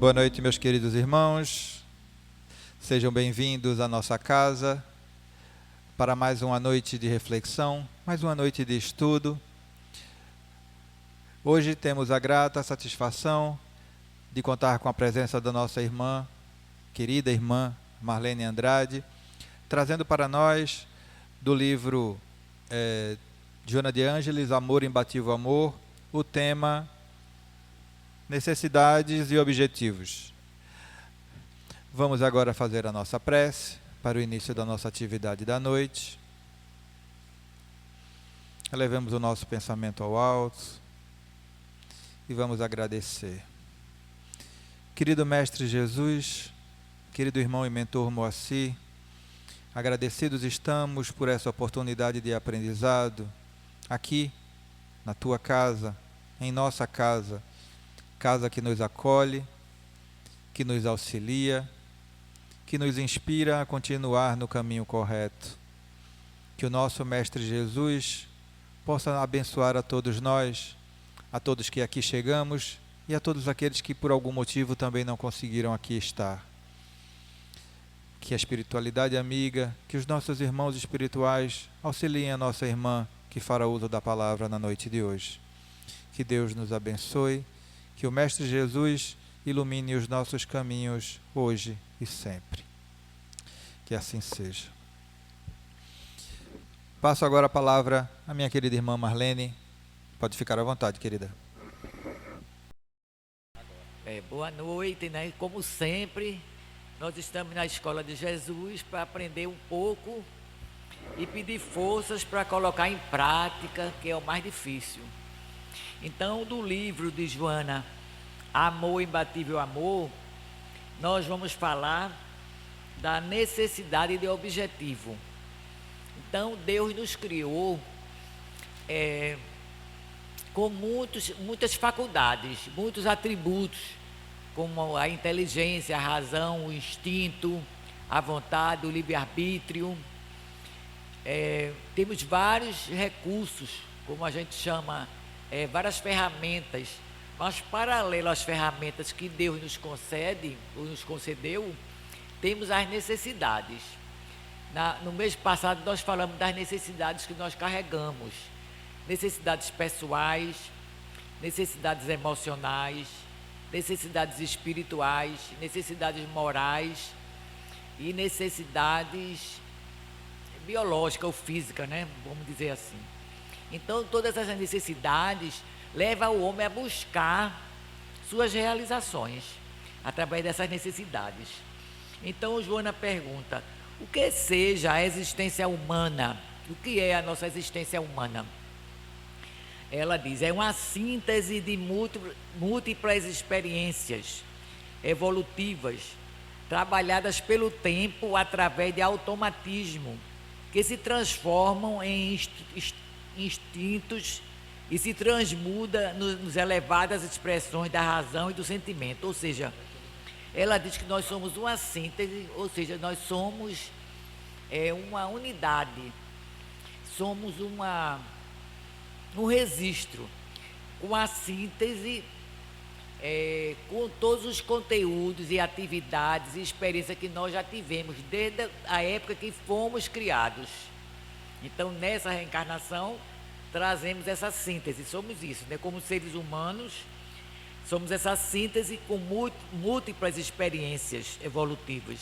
Boa noite, meus queridos irmãos. Sejam bem-vindos à nossa casa para mais uma noite de reflexão, mais uma noite de estudo. Hoje temos a grata satisfação de contar com a presença da nossa irmã, querida irmã Marlene Andrade, trazendo para nós do livro Joana de Ângeles, Amor, Imbatível Amor, o tema Necessidades e Objetivos. Vamos agora fazer a nossa prece para o início da nossa atividade da noite. Elevemos o nosso pensamento ao alto e vamos agradecer. Querido Mestre Jesus, querido irmão e mentor Moacir, agradecidos estamos por essa oportunidade de aprendizado aqui, na tua casa, em nossa casa, casa que nos acolhe, que nos auxilia, que nos inspira a continuar no caminho correto. Que o nosso Mestre Jesus possa abençoar a todos nós, a todos que aqui chegamos e a todos aqueles que por algum motivo também não conseguiram aqui estar. Que a espiritualidade amiga, que os nossos irmãos espirituais auxiliem a nossa irmã que fará uso da palavra na noite de hoje. Que Deus nos abençoe, que o Mestre Jesus ilumine os nossos caminhos hoje e sempre. Que assim seja. Passo agora a palavra à minha querida irmã Marlene. Pode ficar à vontade, querida. Boa noite, né? Como sempre, nós estamos na Escola de Jesus para aprender um pouco e pedir forças para colocar em prática, que é o mais difícil. Então, do livro de Joana, Amor, Imbatível Amor, nós vamos falar da necessidade de objetivo. Então, Deus nos criou com muitas faculdades, muitos atributos, como a inteligência, a razão, o instinto, a vontade, o livre-arbítrio. Temos vários recursos, como a gente chama, várias ferramentas, mas paralelo às ferramentas que Deus nos concede, ou nos concedeu, temos as necessidades. No mês passado nós falamos das necessidades que nós carregamos, necessidades pessoais, necessidades emocionais, necessidades espirituais, necessidades morais e necessidades biológicas ou físicas, né? Vamos dizer assim. Então, todas essas necessidades levam o homem a buscar suas realizações através dessas necessidades. Então, Joana pergunta: o que seja a existência humana? O que é a nossa existência humana? Ela diz: é uma síntese de múltiplas experiências evolutivas, trabalhadas pelo tempo através de automatismo, que se transformam em instintos e se transmuda nos elevadas expressões da razão e do sentimento. Ou seja, ela diz que nós somos uma síntese, ou seja, nós somos uma unidade, somos um registro, com a síntese, com todos os conteúdos e atividades e experiências que nós já tivemos desde a época que fomos criados. Então, nessa reencarnação, trazemos essa síntese, somos isso, né? Como seres humanos, somos essa síntese com múltiplas experiências evolutivas,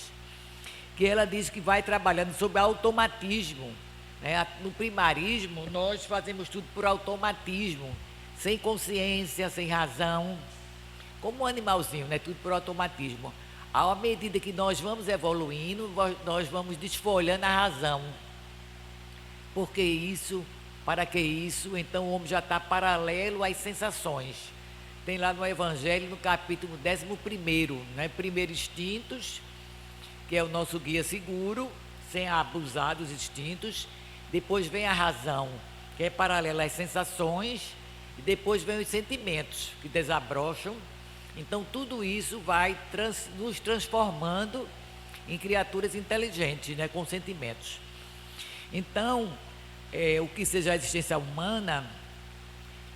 que ela diz que vai trabalhando sobre automatismo, né? No primarismo, nós fazemos tudo por automatismo, sem consciência, sem razão, como um animalzinho, né? Tudo por automatismo. À medida que nós vamos evoluindo, nós vamos desfolhando a razão. Por que isso? Para que isso? Então o homem já está paralelo às sensações. Tem lá no Evangelho, no capítulo 11, né? Primeiro, instintos, que é o nosso guia seguro, sem abusar dos instintos. Depois vem a razão, que é paralela às sensações. E depois vem os sentimentos, que desabrocham. Então tudo isso vai nos transformando em criaturas inteligentes, né? Com sentimentos. Então, o que seja a existência humana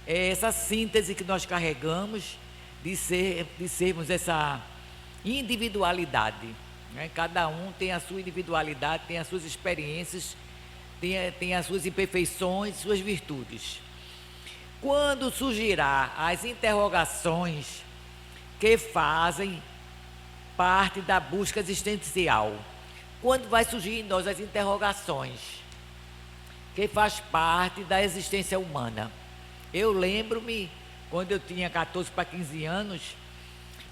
é essa síntese que nós carregamos de sermos essa individualidade, né? Cada um tem a sua individualidade, tem as suas experiências, tem as suas imperfeições, suas virtudes. Quando surgirá as interrogações que fazem parte da busca existencial? Quando vai surgir em nós as interrogações que faz parte da existência humana? Eu lembro-me, quando eu tinha 14 para 15 anos,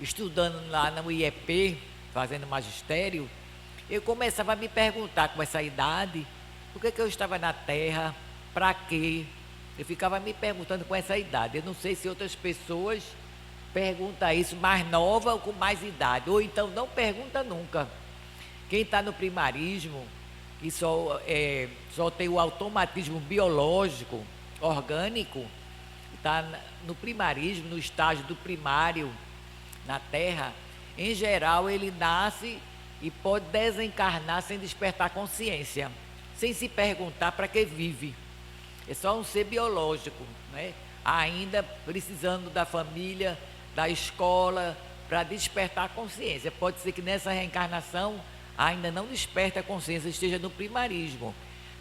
estudando lá no IEP, fazendo magistério, eu começava a me perguntar com essa idade, por que eu estava na Terra, para quê? Eu ficava me perguntando com essa idade. Eu não sei se outras pessoas perguntam isso mais nova ou com mais idade, ou então não pergunta nunca. Quem está no primarismo, que só tem o automatismo biológico, orgânico, está no primarismo, no estágio do primário, na Terra, em geral ele nasce e pode desencarnar sem despertar consciência, sem se perguntar para que vive. É só um ser biológico, né? Ainda precisando da família, da escola, para despertar a consciência. Pode ser que nessa reencarnação ainda não desperte a consciência, esteja no primarismo.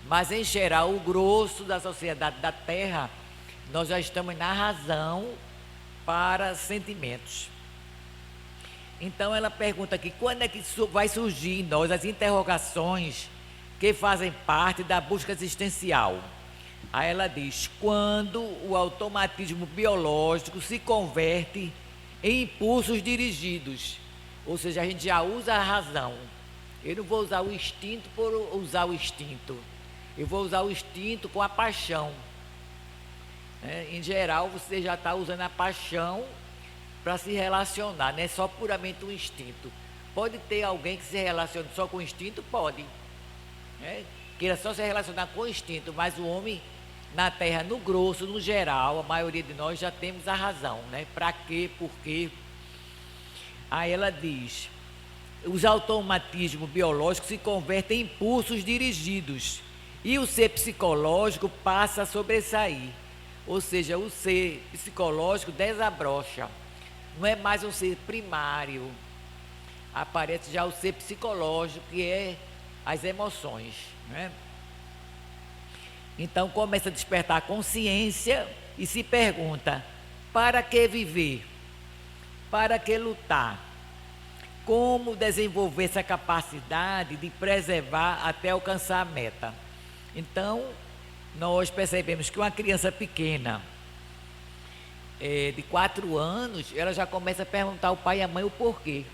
Mas em geral, o grosso da sociedade da Terra, nós já estamos na razão para sentimentos. Então ela pergunta aqui, quando é que vai surgir em nós as interrogações que fazem parte da busca existencial? Aí ela diz, quando o automatismo biológico se converte em impulsos dirigidos, ou seja, a gente já usa a razão. Eu não vou usar o instinto por usar o instinto, eu vou usar o instinto com a paixão. Em geral, você já está usando a paixão para se relacionar, não é só puramente um instinto. Pode ter alguém que se relacione só com o instinto? Pode, queira só se relacionar com o instinto, mas o homem na Terra, no grosso, no geral, a maioria de nós já temos a razão, né? Para quê, por quê? Aí ela diz, os automatismos biológicos se convertem em impulsos dirigidos e o ser psicológico passa a sobressair, ou seja, o ser psicológico desabrocha, não é mais um ser primário, aparece já o ser psicológico, que é as emoções, né? Então começa a despertar a consciência e se pergunta, para que viver? Para que lutar? Como desenvolver essa capacidade de preservar até alcançar a meta? Então, nós percebemos que uma criança pequena, de 4 anos, ela já começa a perguntar ao pai e à mãe o porquê.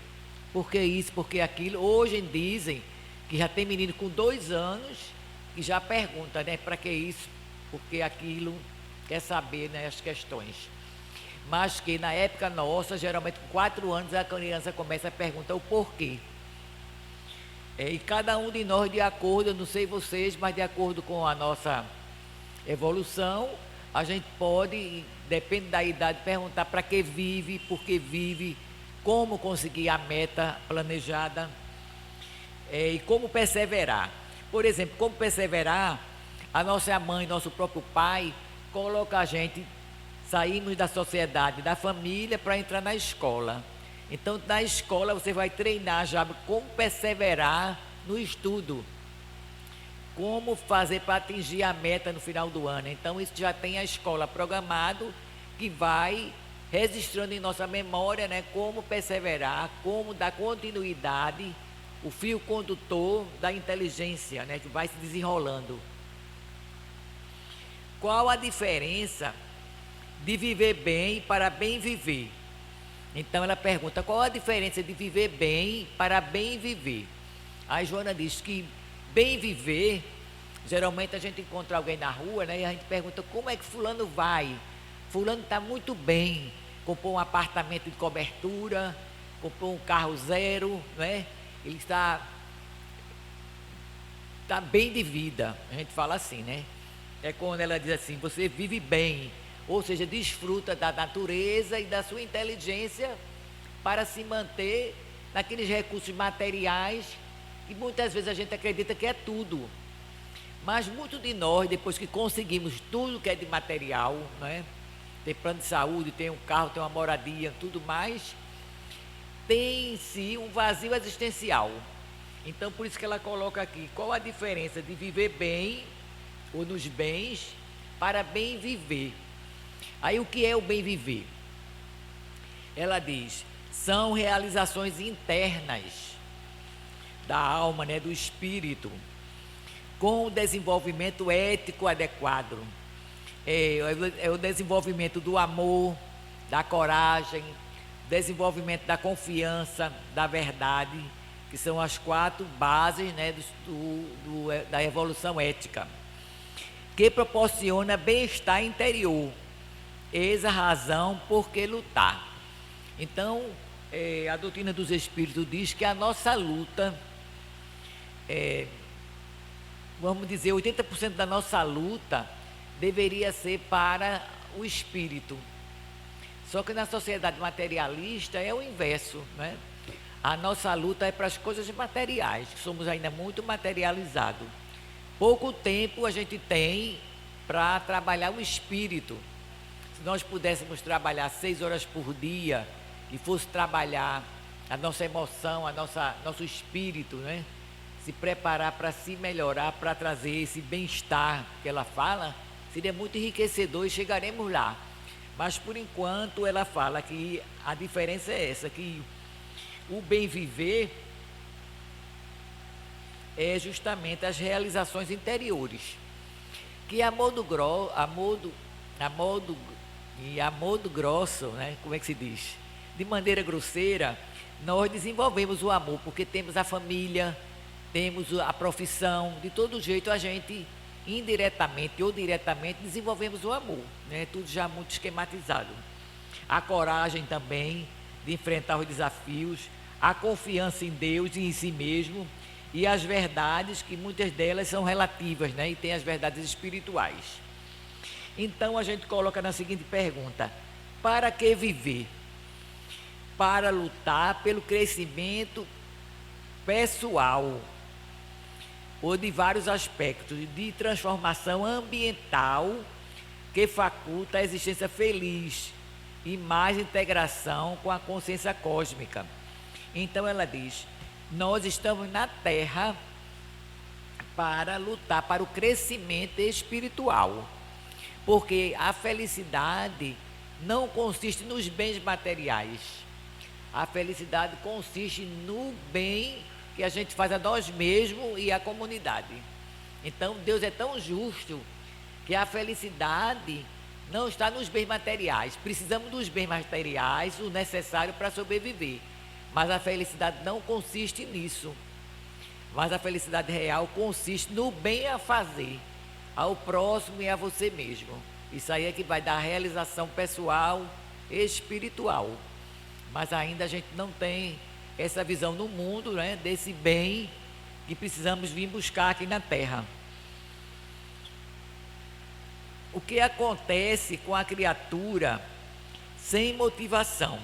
Por que isso, por que aquilo? Hoje dizem que já tem menino com 2 anos que já pergunta, né, para que isso, por que aquilo, quer saber, né, as questões. Mas que na época nossa, geralmente com 4 anos, a criança começa a perguntar o porquê. E cada um de nós, de acordo, eu não sei vocês, mas de acordo com a nossa evolução, a gente pode, depende da idade, perguntar para que vive, por que vive, como conseguir a meta planejada, e como perseverar. Por exemplo, como perseverar, a nossa mãe, nosso próprio pai, coloca a gente, saímos da sociedade, da família, para entrar na escola. Então, na escola, você vai treinar já como perseverar no estudo, como fazer para atingir a meta no final do ano. Então, isso já tem a escola programado, que vai registrando em nossa memória, né, como perseverar, como dar continuidade, o fio condutor da inteligência, né, que vai se desenrolando. Qual a diferença de viver bem para bem viver? Então ela pergunta, qual a diferença de viver bem para bem viver? A Joana diz que bem viver, geralmente a gente encontra alguém na rua, né, e a gente pergunta, como é que fulano vai? Fulano está muito bem, comprou um apartamento de cobertura, comprou um carro zero, né? Ele está bem de vida, a gente fala assim, né? É quando ela diz assim, você vive bem, ou seja, desfruta da natureza e da sua inteligência para se manter naqueles recursos materiais que muitas vezes a gente acredita que é tudo. Mas muito de nós, depois que conseguimos tudo que é de material, né? Tem plano de saúde, tem um carro, tem uma moradia, tudo mais, tem em si um vazio existencial. Então, por isso que ela coloca aqui, qual a diferença de viver bem, ou nos bens, para bem viver. Aí, o que é o bem viver? Ela diz, são realizações internas da alma, né, do espírito, com o desenvolvimento ético adequado. É o desenvolvimento do amor, da coragem, desenvolvimento da confiança, da verdade, que são as 4 bases, né, da evolução ética, que proporciona bem-estar interior. Eis a razão por que lutar. Então, a doutrina dos Espíritos diz que a nossa luta, vamos dizer, 80% da nossa luta deveria ser para o espírito. Só que na sociedade materialista é o inverso, né? A nossa luta é para as coisas materiais, que somos ainda muito materializados. Pouco tempo a gente tem para trabalhar o espírito. Se nós pudéssemos trabalhar 6 horas por dia e fosse trabalhar a nossa emoção, nosso espírito, né? Se preparar para se melhorar, para trazer esse bem-estar que ela fala, seria muito enriquecedor e chegaremos lá. Mas por enquanto ela fala que a diferença é essa, que o bem viver é justamente as realizações interiores, que a modo grosso, né? Como é que se diz? De maneira grosseira, nós desenvolvemos o amor, porque temos a família, temos a profissão, de todo jeito a gente, indiretamente ou diretamente, desenvolvemos o amor, né? Tudo já muito esquematizado. A coragem também de enfrentar os desafios, a confiança em Deus e em si mesmo, e as verdades, que muitas delas são relativas, né? E tem as verdades espirituais. Então a gente coloca na seguinte pergunta: para que viver? Para lutar pelo crescimento pessoal, ou de vários aspectos de transformação ambiental que faculta a existência feliz e mais integração com a consciência cósmica. Então ela diz, nós estamos na Terra para lutar para o crescimento espiritual, porque a felicidade não consiste nos bens materiais, a felicidade consiste no bem que a gente faz a nós mesmos e à comunidade. Então Deus é tão justo que a felicidade não está nos bens materiais. Precisamos dos bens materiais, o necessário para sobreviver, mas a felicidade não consiste nisso. Mas a felicidade real consiste no bem a fazer ao próximo e a você mesmo. Isso aí é que vai dar a realização pessoal e espiritual. Mas ainda a gente não tem essa visão no mundo, né, desse bem que precisamos vir buscar aqui na Terra. O que acontece com a criatura sem motivação?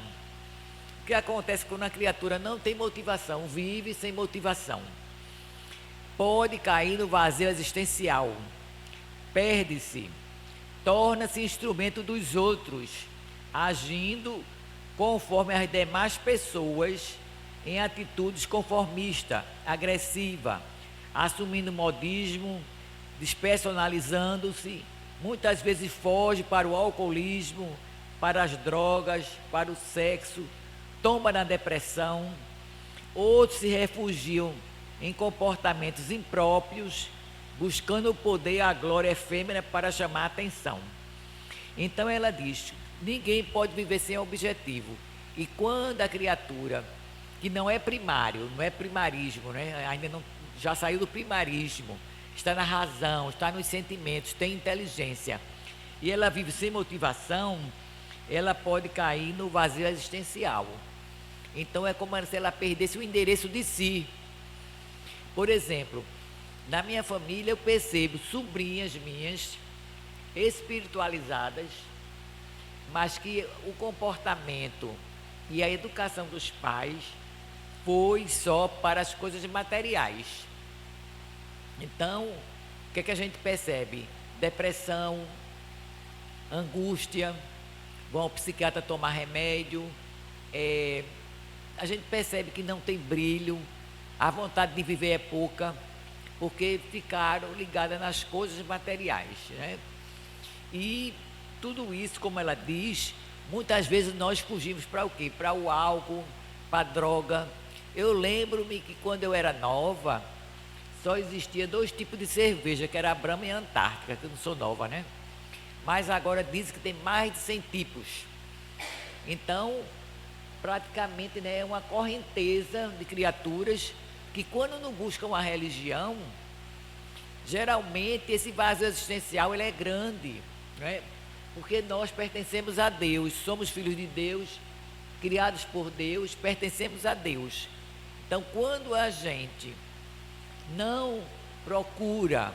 O que acontece quando a criatura não tem motivação, vive sem motivação? Pode cair no vazio existencial, perde-se, torna-se instrumento dos outros, agindo conforme as demais pessoas, em atitudes conformistas, agressiva, assumindo modismo, despersonalizando-se, muitas vezes foge para o alcoolismo, para as drogas, para o sexo, tomba na depressão. Outros se refugiam em comportamentos impróprios, buscando o poder e a glória efêmera para chamar a atenção. Então ela diz, ninguém pode viver sem objetivo. E quando a criatura, que não é primário, não é primarismo, né? Ainda não, já saiu do primarismo, está na razão, está nos sentimentos, tem inteligência, e ela vive sem motivação, ela pode cair no vazio existencial. Então é como se ela perdesse o endereço de si. Por exemplo, na minha família eu percebo sobrinhas minhas espiritualizadas, mas que o comportamento e a educação dos pais foi só para as coisas materiais. Então, o que a gente percebe? Depressão, angústia, vão ao psiquiatra tomar remédio, a gente percebe que não tem brilho, a vontade de viver é pouca, porque ficaram ligadas nas coisas materiais, né? E tudo isso, como ela diz, muitas vezes nós fugimos para o quê? Para o álcool, para a droga. Eu lembro-me que quando eu era nova, só existia 2 tipos de cerveja, que era a Brahma e a Antártica, que eu não sou nova, né? Mas agora dizem que tem mais de 100 tipos. Então, praticamente, né, é uma correnteza de criaturas que, quando não buscam a religião, geralmente esse vazio existencial ele é grande, né? Porque nós pertencemos a Deus, somos filhos de Deus, criados por Deus, pertencemos a Deus. Então, quando a gente não procura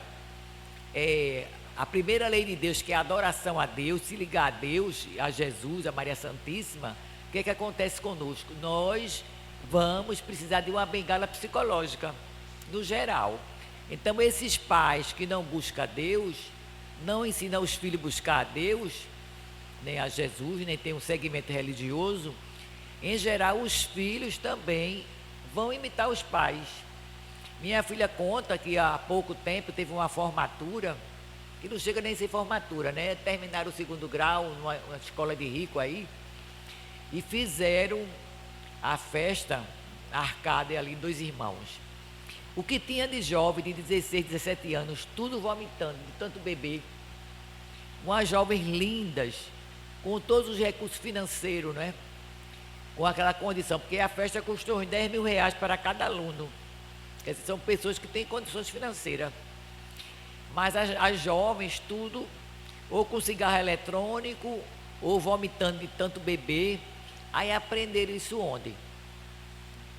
a primeira lei de Deus, que é a adoração a Deus, se ligar a Deus, a Jesus, a Maria Santíssima, o que acontece conosco? Nós vamos precisar de uma bengala psicológica, no geral. Então, esses pais que não buscam a Deus, não ensinam os filhos a buscar a Deus, nem a Jesus, nem tem um segmento religioso, em geral, os filhos também vão imitar os pais. Minha filha conta que há pouco tempo teve uma formatura, que não chega nem a ser formatura, né? Terminaram o 2º grau numa escola de rico aí, e fizeram a festa arcada ali, 2 irmãos. O que tinha de jovem de 16, 17 anos, tudo vomitando, de tanto beber. Umas jovens lindas, com todos os recursos financeiros, né? Com aquela condição, porque a festa custou uns 10 mil reais para cada aluno. Quer dizer, são pessoas que têm condições financeiras. Mas as jovens, tudo, ou com cigarro eletrônico, ou vomitando de tanto beber. Aí aprenderam isso onde?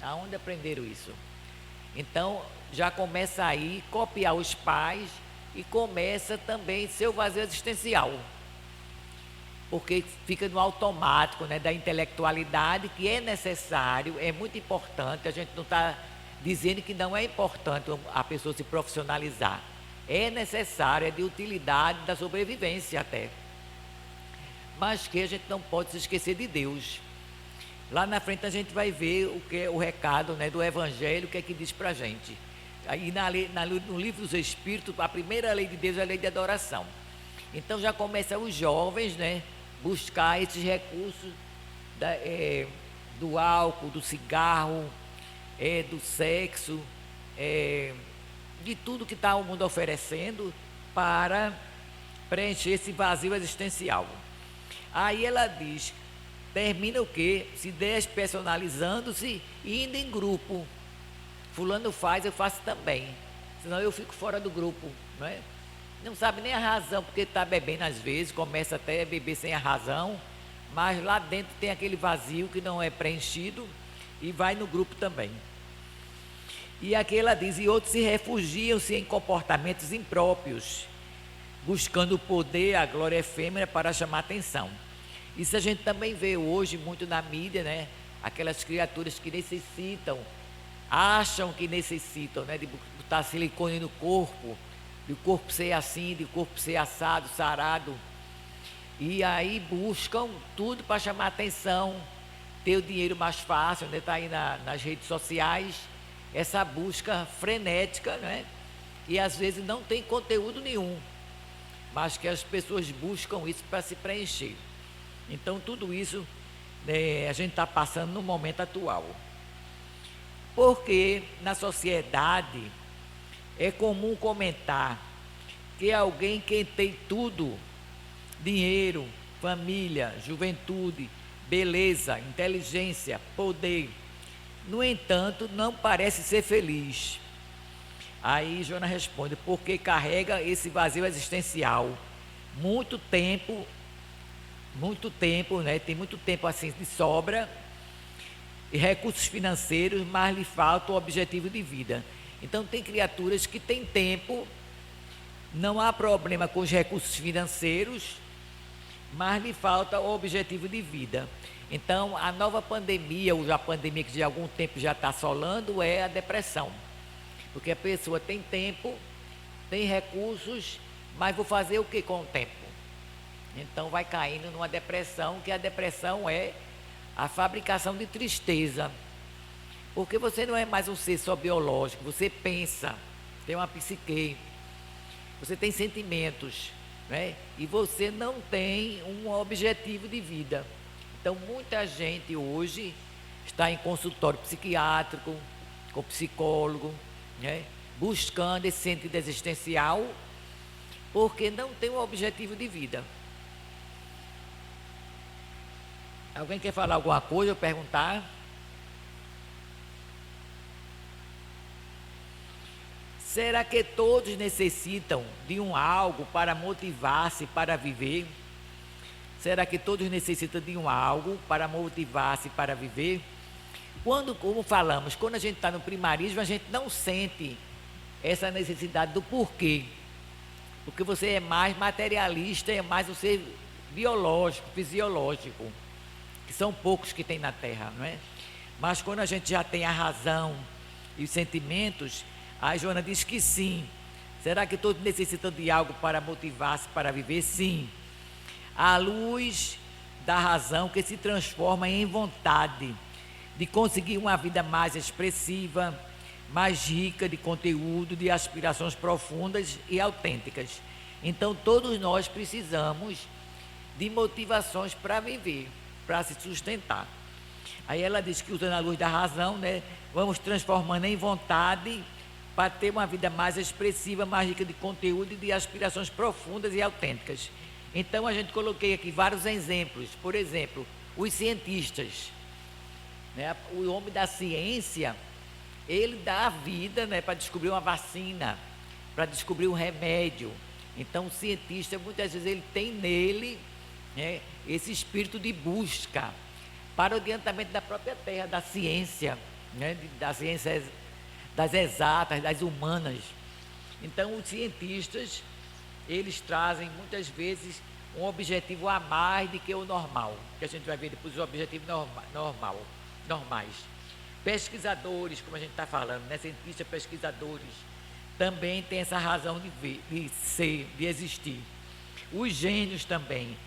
Aonde aprenderam isso? Então, já começa aí copiar os pais e começa também seu vazio existencial. Porque fica no automático, né, da intelectualidade, que é necessário, é muito importante. A gente não está dizendo que não é importante a pessoa se profissionalizar. É necessário, é de utilidade da sobrevivência até. Mas que a gente não pode se esquecer de Deus. Lá na frente a gente vai ver o que é o recado, né, do Evangelho, o que é que diz para a gente. Aí no livro dos Espíritos, a primeira lei de Deus é a lei de adoração. Então já começam os jovens, né, buscar esses recursos do álcool, do cigarro, do sexo, de tudo que está o mundo oferecendo para preencher esse vazio existencial. Aí ela diz, termina o quê? Se despersonalizando-se e indo em grupo. Fulano faz, eu faço também. Senão eu fico fora do grupo, não é? Não sabe nem a razão porque está bebendo às vezes, começa até a beber sem a razão, mas lá dentro tem aquele vazio que não é preenchido e vai no grupo também. E aqui ela diz, e outros se refugiam-se em comportamentos impróprios, buscando o poder, a glória efêmera para chamar atenção. Isso a gente também vê hoje muito na mídia, né? Aquelas criaturas que necessitam, acham que necessitam, né, de botar silicone no corpo, de o corpo ser assim, de o corpo ser assado, sarado. E aí buscam tudo para chamar atenção, ter o dinheiro mais fácil, né? Está aí nas redes sociais, essa busca frenética, né? E às vezes não tem conteúdo nenhum, mas que as pessoas buscam isso para se preencher. Então tudo isso, né, a gente está passando no momento atual. Porque na sociedade é comum comentar que alguém que tem tudo, dinheiro, família, juventude, beleza, inteligência, poder, no entanto, não parece ser feliz. Aí Joana responde, porque carrega esse vazio existencial. Muito tempo, né? Tem muito tempo assim de sobra e recursos financeiros, mas lhe falta o objetivo de vida. Então tem criaturas que têm tempo, não há problema com os recursos financeiros, mas lhe falta o objetivo de vida. Então a nova pandemia, ou a pandemia que de algum tempo já está assolando, é a depressão. Porque a pessoa tem tempo, tem recursos, mas vou fazer o que com o tempo? Então vai caindo numa depressão, que a depressão é a fabricação de tristeza. Porque você não é mais um ser só biológico, você pensa, tem uma psique, você tem sentimentos, né? E você não tem um objetivo de vida. Então, muita gente hoje está em consultório psiquiátrico, com psicólogo, né? Buscando esse sentido existencial, porque não tem um objetivo de vida. Alguém quer falar alguma coisa ou perguntar? Será que todos necessitam de um algo para motivar-se para viver? Será que todos necessitam de um algo para motivar-se para viver? Como falamos, quando a gente está no primarismo, a gente não sente essa necessidade do porquê. Porque você é mais materialista, é mais um ser biológico, fisiológico, que são poucos que tem na Terra, não é? Mas quando a gente já tem a razão e os sentimentos, a Joana diz que sim. Será que todos necessitam de algo para motivar-se para viver? Sim. A luz da razão que se transforma em vontade de conseguir uma vida mais expressiva, mais rica de conteúdo, de aspirações profundas e autênticas. Então todos nós precisamos de motivações para viver, para se sustentar. Aí ela diz que usando a luz da razão, né, vamos transformando em vontade para ter uma vida mais expressiva, mais rica de conteúdo e de aspirações profundas e autênticas. Então a gente coloquei aqui vários exemplos. Por exemplo, os cientistas, né, o homem da ciência, ele dá a vida, né, para descobrir uma vacina, para descobrir um remédio. Então o cientista, muitas vezes, ele tem nele, né, esse espírito de busca para o adiantamento da própria terra, da ciência, né, das ciências das exatas, das humanas. Então os cientistas, eles trazem muitas vezes um objetivo a mais do que o normal, que a gente vai ver depois os objetivos normais. Pesquisadores, como a gente está falando, né, cientistas pesquisadores, também têm essa razão de ser, de existir. Os gênios também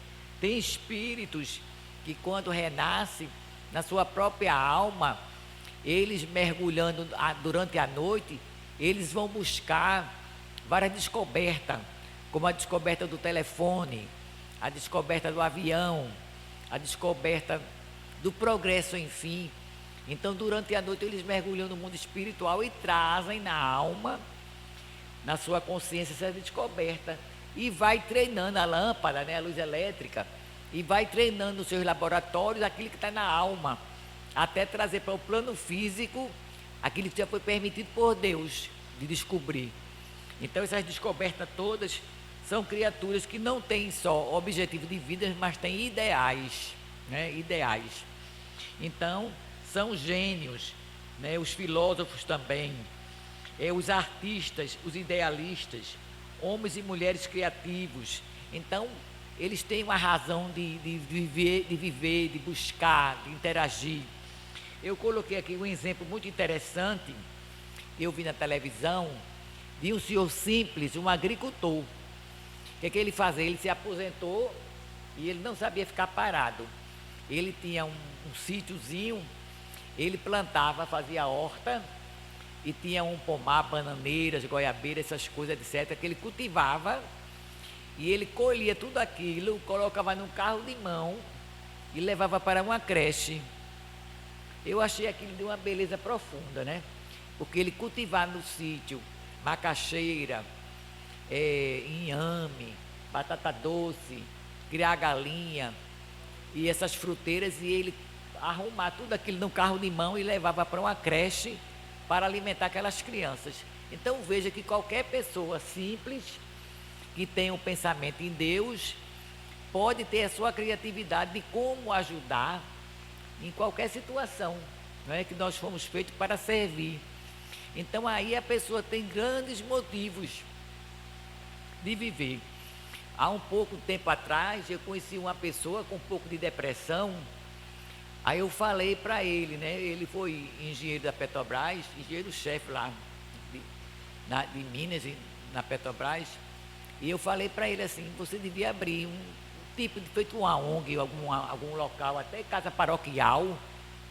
têm espíritos que, quando renascem na sua própria alma, eles mergulhando durante a noite, eles vão buscar várias descobertas, como a descoberta do telefone, a descoberta do avião, a descoberta do progresso, enfim. Então, durante a noite, eles mergulham no mundo espiritual e trazem na alma, na sua consciência, essa descoberta. E vai treinando a lâmpada, né, a luz elétrica, e vai treinando nos seus laboratórios aquilo que está na alma, até trazer para o plano físico aquilo que já foi permitido por Deus de descobrir. Então, essas descobertas todas são criaturas que não têm só objetivo de vida, mas têm ideais, né? Ideais. Então, são gênios, né? Os filósofos também, os artistas, os idealistas, homens e mulheres criativos. Então, eles têm uma razão de viver, de buscar, de interagir. Eu coloquei aqui um exemplo muito interessante que eu vi na televisão de um senhor simples, um agricultor. O que ele fazia? Ele se aposentou e ele não sabia ficar parado. Ele tinha um sítiozinho, ele plantava, fazia horta e tinha um pomar, bananeiras, goiabeiras, essas coisas, etc., que ele cultivava e ele colhia tudo aquilo, colocava num carro de mão e levava para uma creche. Eu achei aquilo de uma beleza profunda, né? Porque ele cultivava no sítio macaxeira, inhame, batata doce, criar galinha e essas fruteiras, e ele arrumar tudo aquilo num carro de mão e levava para uma creche para alimentar aquelas crianças. Então veja que qualquer pessoa simples que tem um pensamento em Deus pode ter a sua criatividade de como ajudar em qualquer situação, não é? Que nós fomos feitos para servir. Então aí a pessoa tem grandes motivos de viver. Há um pouco tempo atrás eu conheci uma pessoa com um pouco de depressão. Aí eu falei para ele, né? Ele foi engenheiro da Petrobras, engenheiro-chefe lá de Minas, na Petrobras. E eu falei para ele assim: você devia abrir um tipo de, feito uma ONG, algum local, até casa paroquial,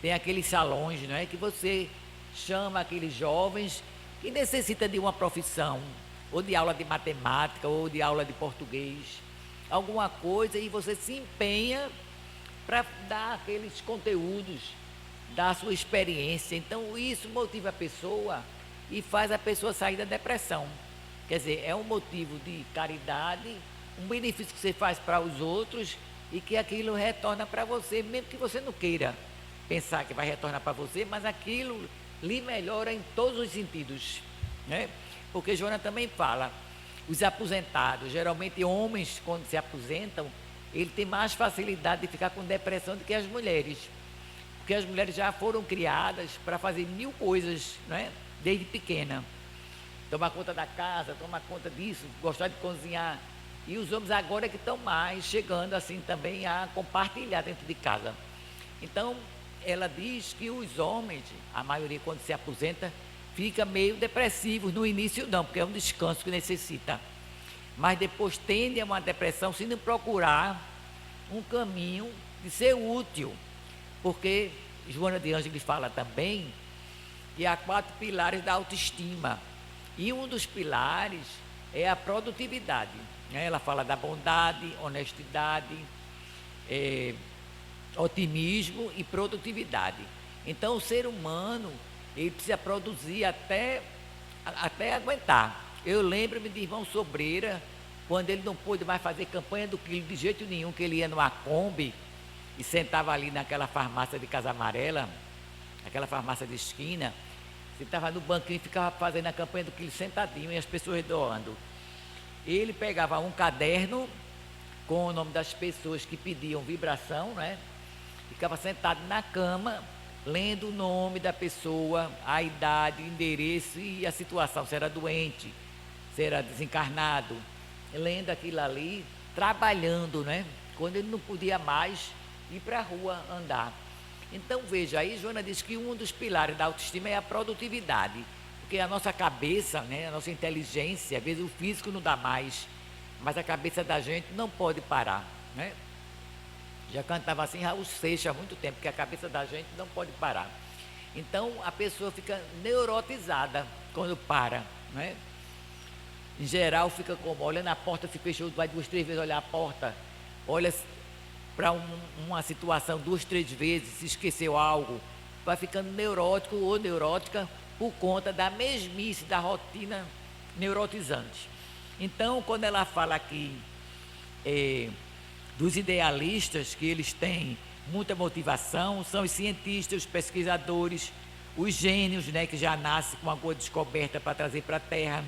tem aqueles salões, não é? Que você chama aqueles jovens que necessitam de uma profissão, ou de aula de matemática, ou de aula de português, alguma coisa, e você se empenha para dar aqueles conteúdos, dar a sua experiência. Então isso motiva a pessoa e faz a pessoa sair da depressão. Quer dizer, é um motivo de caridade, um benefício que você faz para os outros e que aquilo retorna para você, mesmo que você não queira pensar que vai retornar para você, mas aquilo lhe melhora em todos os sentidos, né? Porque Joana também fala, os aposentados, geralmente homens, quando se aposentam, ele tem mais facilidade de ficar com depressão do que as mulheres, porque as mulheres já foram criadas para fazer 1000 coisas, né? Desde pequena, tomar conta da casa, tomar conta disso, gostar de cozinhar, e os homens agora que estão mais chegando assim também a compartilhar dentro de casa. Então ela diz que os homens, a maioria quando se aposenta, fica meio depressivos, no início não, porque é um descanso que necessita, mas depois tende a uma depressão se não procurar um caminho de ser útil, porque Joana de Ângeles fala também que há 4 pilares da autoestima, e um dos pilares é a produtividade, né? Ela fala da bondade, honestidade, otimismo e produtividade. Então o ser humano, ele precisa produzir até aguentar. Eu lembro-me de irmão Sobreira, quando ele não pôde mais fazer campanha do quilo de jeito nenhum, que ele ia numa Kombi e sentava ali naquela farmácia de Casa Amarela, aquela farmácia de esquina, sentava no banquinho e ficava fazendo a campanha do quilo sentadinho e as pessoas doando. Ele pegava um caderno com o nome das pessoas que pediam vibração, né? Ficava sentado na cama, lendo o nome da pessoa, a idade, o endereço e a situação, se era doente, se era desencarnado, lendo aquilo ali, trabalhando, né? Quando ele não podia mais ir para a rua andar. Então veja, aí Joana diz que um dos pilares da autoestima é a produtividade, porque a nossa cabeça, né, a nossa inteligência, às vezes o físico não dá mais, mas a cabeça da gente não pode parar, né? Já cantava assim Raul Seixas há muito tempo, que a cabeça da gente não pode parar. Então a pessoa fica neurotizada quando para, né? Em geral fica como, olha na porta, se fechou, vai 2, 3 vezes olhar a porta, olha para uma situação 2, 3 vezes, se esqueceu algo, vai ficando neurótico ou neurótica por conta da mesmice, da rotina neurotizante. Então quando ela fala aqui dos idealistas, que eles têm muita motivação, são os cientistas, os pesquisadores, os gênios, né, que já nascem com alguma descoberta para trazer para a Terra,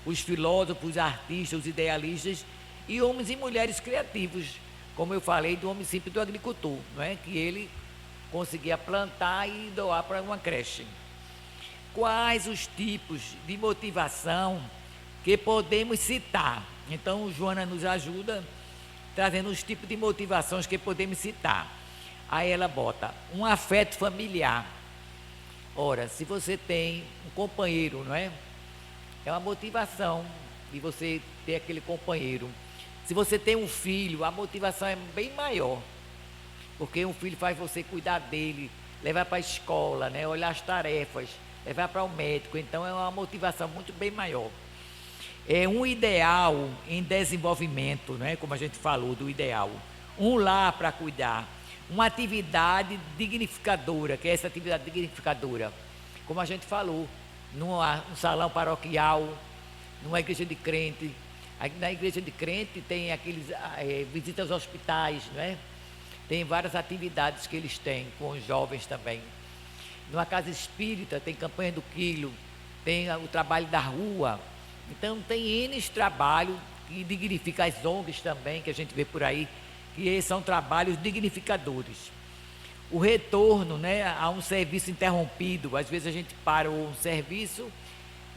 os filósofos, os artistas, os idealistas, e homens e mulheres criativos, como eu falei do homem simples do agricultor, não é? Que ele conseguia plantar e doar para uma creche. Quais os tipos de motivação que podemos citar? Então Joana nos ajuda trazendo os tipos de motivações que podemos citar. Aí ela bota um afeto familiar. Ora, se você tem um companheiro, não é? É uma motivação de você ter aquele companheiro. Se você tem um filho, a motivação é bem maior, porque um filho faz você cuidar dele, levar para a escola, né? Olhar as tarefas, levar para o médico. Então é uma motivação muito bem maior. É um ideal em desenvolvimento, né? Como a gente falou do ideal, um lar para cuidar, uma atividade dignificadora, que é essa atividade dignificadora, como a gente falou, num salão paroquial, numa igreja de crente. Na igreja de crente tem aqueles visitas aos hospitais, não é? Tem várias atividades que eles têm com os jovens também. Numa casa espírita tem campanha do quilo, tem o trabalho da rua. Então tem N trabalhos que dignificam, as ONGs também, que a gente vê por aí, que são trabalhos dignificadores. O retorno, né, a um serviço interrompido, às vezes a gente para um serviço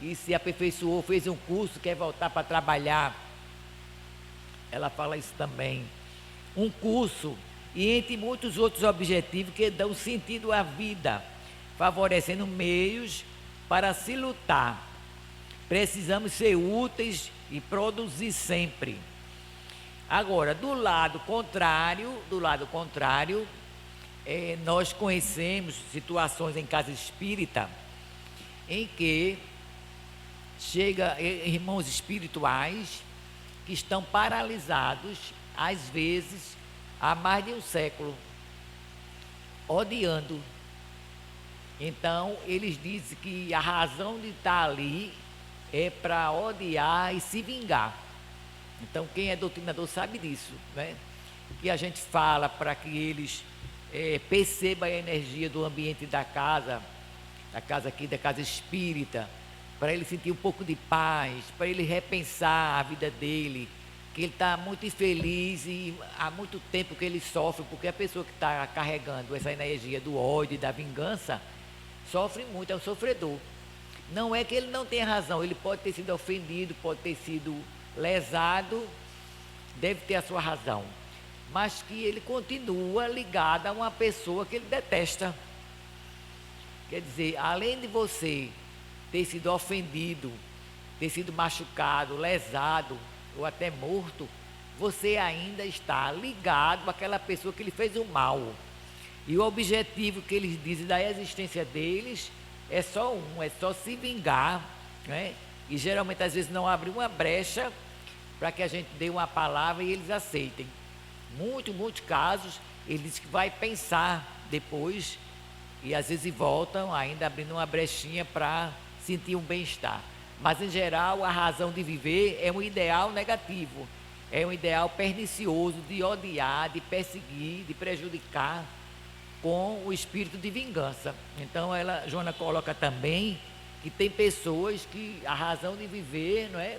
e se aperfeiçoou, fez um curso, quer voltar para trabalhar. Ela fala isso também. Um curso, e entre muitos outros objetivos que dão sentido à vida, favorecendo meios para se lutar. Precisamos ser úteis e produzir sempre. Agora, do lado contrário, nós conhecemos situações em casa espírita em que chega irmãos espirituais que estão paralisados, às vezes, há mais de um século, odiando. Então, eles dizem que a razão de estar ali é para odiar e se vingar. Então, quem é doutrinador sabe disso, né? Que a gente fala para que eles percebam a energia do ambiente da casa aqui, da casa espírita, para ele sentir um pouco de paz, para ele repensar a vida dele, que ele está muito infeliz e há muito tempo que ele sofre, porque a pessoa que está carregando essa energia do ódio e da vingança sofre muito, é um sofredor. Não é que ele não tenha razão, ele pode ter sido ofendido, pode ter sido lesado, deve ter a sua razão, mas que ele continua ligado a uma pessoa que ele detesta. Quer dizer, além de você ter sido ofendido, ter sido machucado, lesado ou até morto, você ainda está ligado àquela pessoa que lhe fez o mal. E o objetivo que eles dizem da existência deles é só um, é só se vingar, né? E geralmente às vezes não abre uma brecha para que a gente dê uma palavra e eles aceitem. Muitos casos, ele diz que vai pensar depois e às vezes voltam ainda abrindo uma brechinha para sentir um bem-estar. Mas em geral a razão de viver é um ideal negativo, é um ideal pernicioso de odiar, de perseguir, de prejudicar, com o espírito de vingança. Então Joana coloca também que tem pessoas que a razão de viver, não é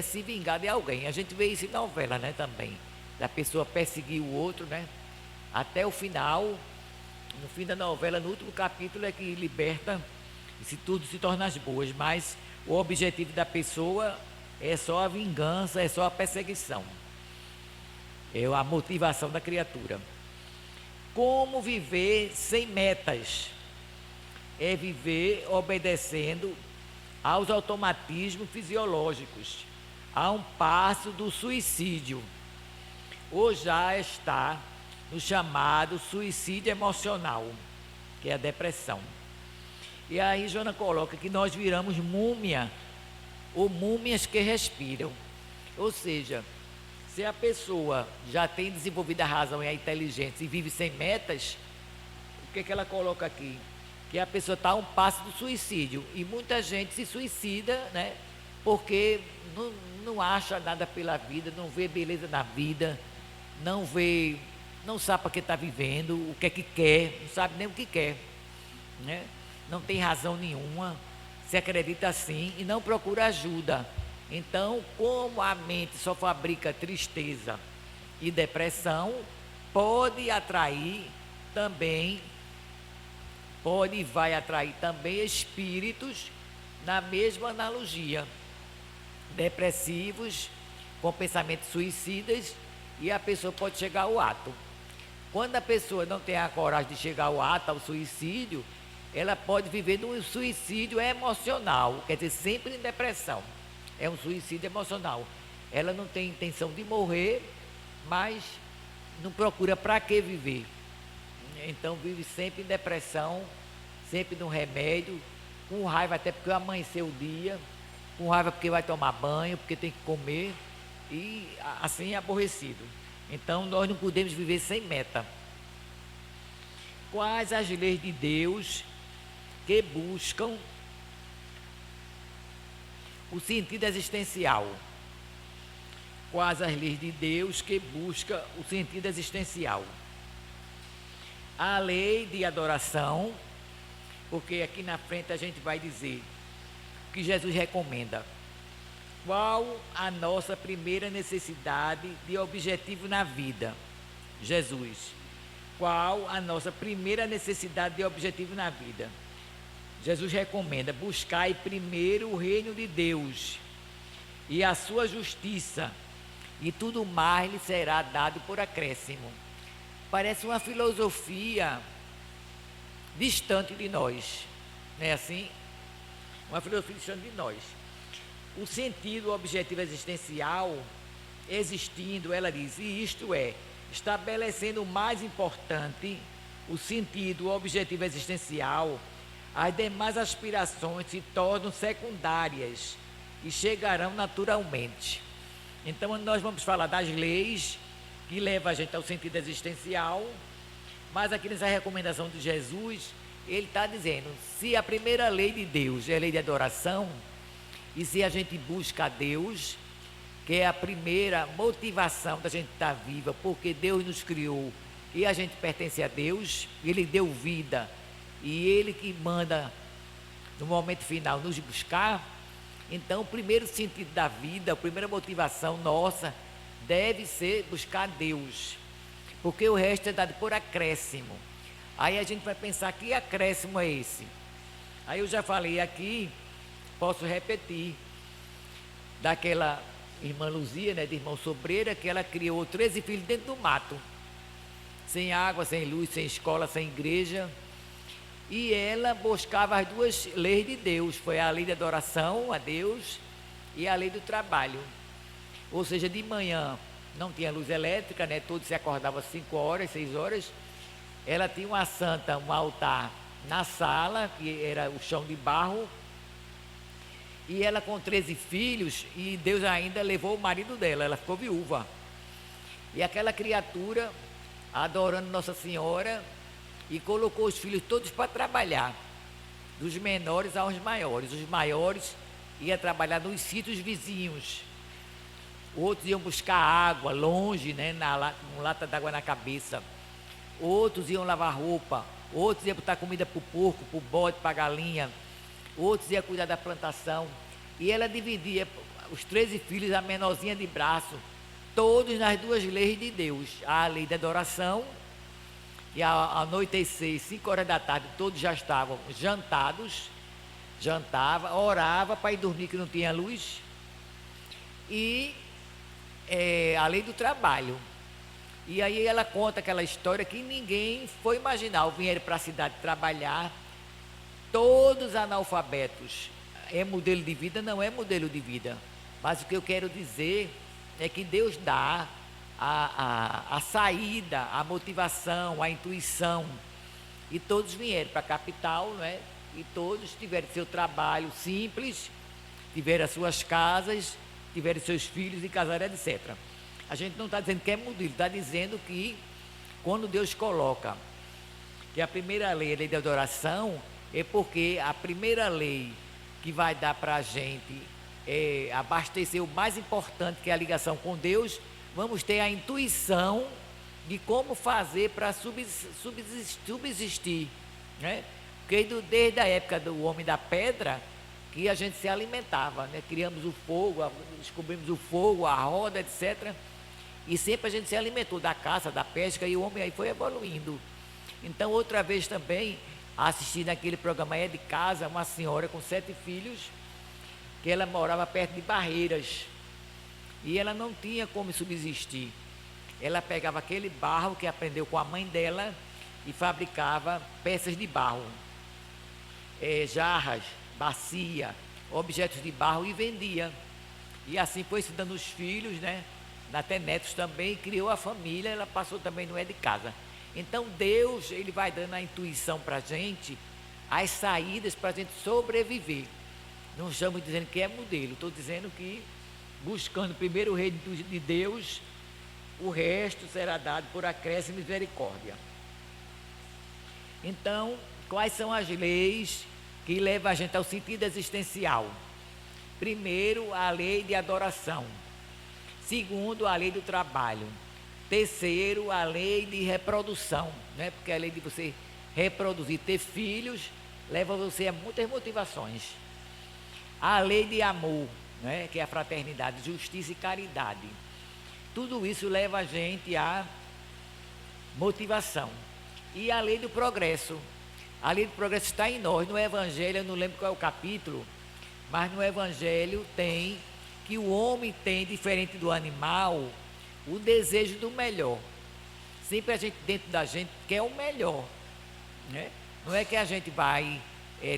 se vingar de alguém. A gente vê isso em novela, né, também, da pessoa perseguir o outro, né, até o final. No fim da novela, no último capítulo, é que liberta e se tudo se torna as boas, mas o objetivo da pessoa é só a vingança, é só a perseguição, é a motivação da criatura. Como viver sem metas? É viver obedecendo aos automatismos fisiológicos, a um passo do suicídio, ou já está no chamado suicídio emocional, que é a depressão. E aí Joana coloca que nós viramos múmia, ou múmias que respiram. Ou seja, se a pessoa já tem desenvolvido a razão e a inteligência e vive sem metas, o que ela coloca aqui? Que a pessoa está a um passo do suicídio. E muita gente se suicida, né? Porque não acha nada pela vida, não vê beleza na vida, não sabe para que está vivendo, o que é que quer, não sabe nem o que quer, né? Não tem razão nenhuma, se acredita assim e não procura ajuda. Então, como a mente só fabrica tristeza e depressão, pode atrair também, pode e vai atrair também espíritos na mesma analogia, depressivos, com pensamentos suicidas, e a pessoa pode chegar ao ato. Quando a pessoa não tem a coragem de chegar ao ato, ao suicídio, ela pode viver num suicídio emocional, quer dizer, sempre em depressão. É um suicídio emocional. Ela não tem intenção de morrer, mas não procura para que viver. Então vive sempre em depressão, sempre num remédio, com raiva até porque amanheceu o dia, com raiva porque vai tomar banho, porque tem que comer, e assim aborrecido. Então nós não podemos viver sem meta. Quais as leis de Deus que buscam o sentido existencial? Quais as leis de Deus que busca o sentido existencial? A lei de adoração, porque aqui na frente a gente vai dizer o que Jesus recomenda. Qual a nossa primeira necessidade de objetivo na vida? Jesus. Qual a nossa primeira necessidade de objetivo na vida? Jesus recomenda: buscai primeiro o reino de Deus e a sua justiça, e tudo mais lhe será dado por acréscimo. Parece uma filosofia distante de nós, não é assim? Uma filosofia distante de nós. O sentido, o objetivo existencial, existindo, ela diz, e isto é, estabelecendo o mais importante, o sentido, o objetivo existencial, as demais aspirações se tornam secundárias e chegarão naturalmente. Então, nós vamos falar das leis que levam a gente ao sentido existencial, mas aqui nessa recomendação de Jesus, ele está dizendo, se a primeira lei de Deus é a lei de adoração, e se a gente busca a Deus, que é a primeira motivação da gente estar viva, porque Deus nos criou e a gente pertence a Deus, Ele deu vida, e Ele que manda, no momento final, nos buscar. Então, o primeiro sentido da vida, a primeira motivação nossa, deve ser buscar Deus, porque o resto é dado por acréscimo. Aí a gente vai pensar, que acréscimo é esse? Aí eu já falei aqui, posso repetir, daquela irmã Luzia, né, de irmão Sobreira, que ela criou 13 filhos dentro do mato, sem água, sem luz, sem escola, sem igreja, e ela buscava as duas leis de Deus, foi a lei de adoração a Deus e a lei do trabalho. Ou seja, de manhã não tinha luz elétrica, né, todos se acordavam às 5 horas, 6 horas, ela tinha uma santa, um altar na sala, que era o chão de barro, e ela com 13 filhos, e Deus ainda levou o marido dela, ela ficou viúva. E aquela criatura, adorando Nossa Senhora, e colocou os filhos todos para trabalhar, dos menores aos maiores. Os maiores iam trabalhar nos sítios vizinhos, outros iam buscar água longe, né, com lata d'água na cabeça, outros iam lavar roupa, outros iam botar comida para o porco, para o bode, para a galinha, outros iam cuidar da plantação. E ela dividia os 13 filhos, a menorzinha de braço, todos nas duas leis de Deus, a lei da adoração, e ao anoitecer, 5 horas da tarde, todos já estavam jantados, jantava, orava para ir dormir, que não tinha luz, e a lei do trabalho. E aí ela conta aquela história que ninguém foi imaginar, vieram para a cidade trabalhar, todos analfabetos. É modelo de vida? Não é modelo de vida, mas o que eu quero dizer é que Deus dá a saída, a motivação, a intuição, e todos vieram para a capital, não é? E todos tiveram seu trabalho simples, tiveram as suas casas, tiveram seus filhos e casaram, etc. A gente não está dizendo que é modelo, está dizendo que quando Deus coloca que a primeira lei é a lei da adoração, é porque a primeira lei que vai dar para a gente abastecer o mais importante, que é a ligação com Deus, vamos ter a intuição de como fazer para subsistir, né? Porque desde a época do homem da pedra, que a gente se alimentava, né? Criamos o fogo, descobrimos o fogo, a roda, etc. E sempre a gente se alimentou da caça, da pesca, e o homem aí foi evoluindo. Então, outra vez também, assisti naquele programa É de Casa, uma senhora com 7 filhos, que ela morava perto de Barreiras, e ela não tinha como subsistir. Ela pegava aquele barro que aprendeu com a mãe dela e fabricava peças de barro, jarras, bacia, objetos de barro, e vendia. E assim foi se dando os filhos, né? Até netos também, criou a família, ela passou também no É de Casa. Então Deus, Ele vai dando a intuição para a gente, as saídas para a gente sobreviver. Não estamos dizendo que é modelo, estou dizendo que buscando primeiro o reino de Deus, o resto será dado por acréscimo e misericórdia. Então, quais são as leis que levam a gente ao sentido existencial? Primeiro, a lei de adoração. Segundo, a lei do trabalho. Terceiro, a lei de reprodução, né? Porque a lei de você reproduzir, ter filhos, leva você a muitas motivações. A lei de amor, né? Que é a fraternidade, justiça e caridade. Tudo isso leva a gente à motivação. E a lei do progresso. A lei do progresso está em nós. No Evangelho, eu não lembro qual é o capítulo, mas no Evangelho tem que o homem tem, diferente do animal, o desejo do melhor. Sempre a gente, dentro da gente, quer o melhor, né? Não é que a gente vai